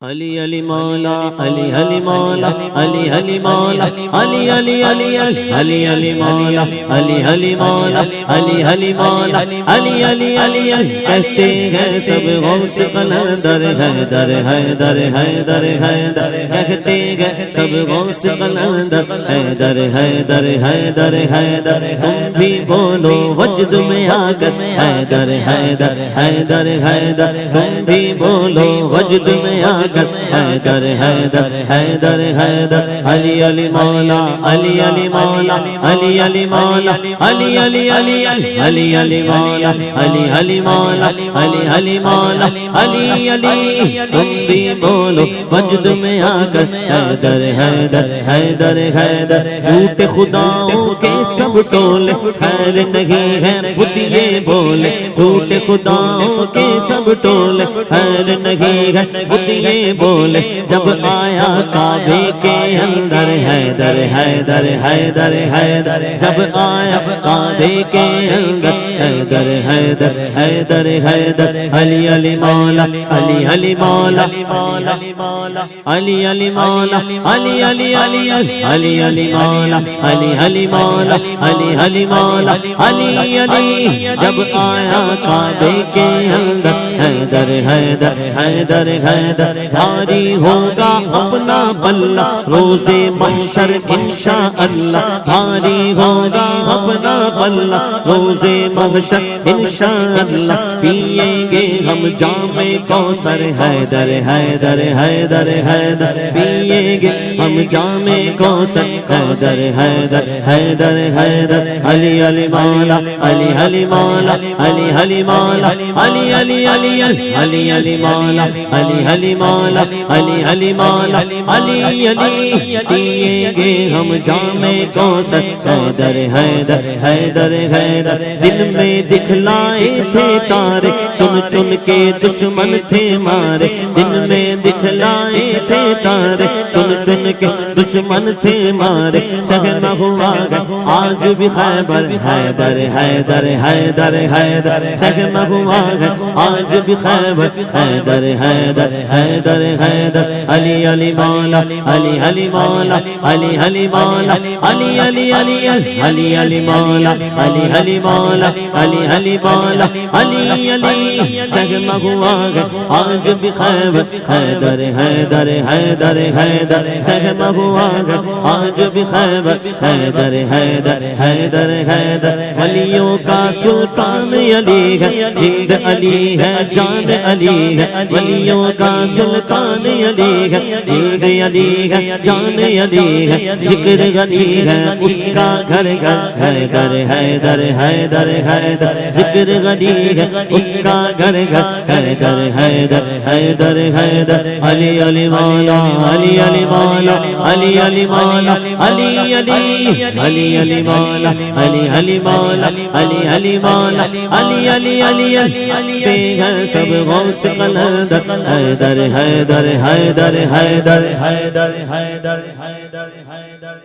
علی علی مولا علی علی مولا علی علی مولا علی علی علی علی علی مولا علی علی مولا علی علی مولا علی علی علی کہتے ہیں سب غوث قلندر حیدر حیدر حیدر حیدر کہتے ہیں سب غوث قلندر حیدر حیدر حیدر حیدر تم بھی بولو وجد میں آ کر حیدر حیدر حیدر حیدر تم بھی بولو وجد میں آ کر حیدر حیدر حیدر حیدر علی علی مولا علی علی مولا علی علی مولا علی علی علی علی علی مولا علی علی مولا علی علی مولا علی علی تم بھی بولو وجد میں آ کر حیدر حیدر حیدر حیدر جھوٹ خداؤں کے سب ٹولے خیر نہیں ہے بت یہ بولے جھوٹ خداؤں کے سب ٹولے خیر نہیں ہے بت یہ بولے جب آیا کعبے کے اندر حیدر حیدر حیدر حیدر جب آیا کعبے کے اندر حیدر حیدر حیدر حیدر علی علی مولا علی علی مولا علی علی مولا علی علی علی علی علی مولا علی علی مولا علی علی مولا علی علی جب آیا کعبے کے اندر حیدر حیدر حیدر حیدر بھاری ہوگا اپنا پلہ روز محشر انشاءاللہ بھاری ہوگا اپنا پلہ روز محشر انشاءاللہ پیئیں گے ہم جام کوثر حیدر حیدر حیدر حیدر پیئیں گے ہم جام کوثر حیدر حیدر حیدر حیدر علی علی مولا علی علی مولا علی علی مولا علی علی علی علی علی مولا علی علی مولا علی علی مولا علی علی پیئیں گے ہم جام کوثر حیدر حیدر حیدر حیدر دن میں دکھلائے تھے تارے چن چن کے دشمن تھے مارے دن میں دکھلائے تھے تارے چن چن کے دشمن تھے مارے سہنا ہوا آج بھی خیبر حیدر حیدر حیدر حیدر سہنا ہوا آج بھی خیبر حیدر حیدر حیدر حیدر علی علی مولا علی علی مولا علی علی مولا علی علی علی علی علی مولا علی علی مولا علی علی مولا علی علی سہما ہوا آج بھی خیبر حیدر حیدر حیدر حیدر سہما ہوا آج بھی خیبر حیدر حیدر حیدر حیدر ولیوں کا سلطان علی ہے جند علی ہے جان علی ہے ولیوں کا سلطان علی ہے جند علی ہے جان علی ہے ذکر غنی ہے اس کا گھر گھر حیدر حیدر حیدر حیدر ذکر غنی ہے اس کا گھر گھر حیدر حیدر حیدر حیدر علی علی مولا علی علی مولا علی علی مولا علی علی علی علی مولا علی علی مولا علی علی مولا علی علی علی علی سب غوث قلندر حیدر حیدر حیدر حیدر حیدر حیدر حیدر حیدر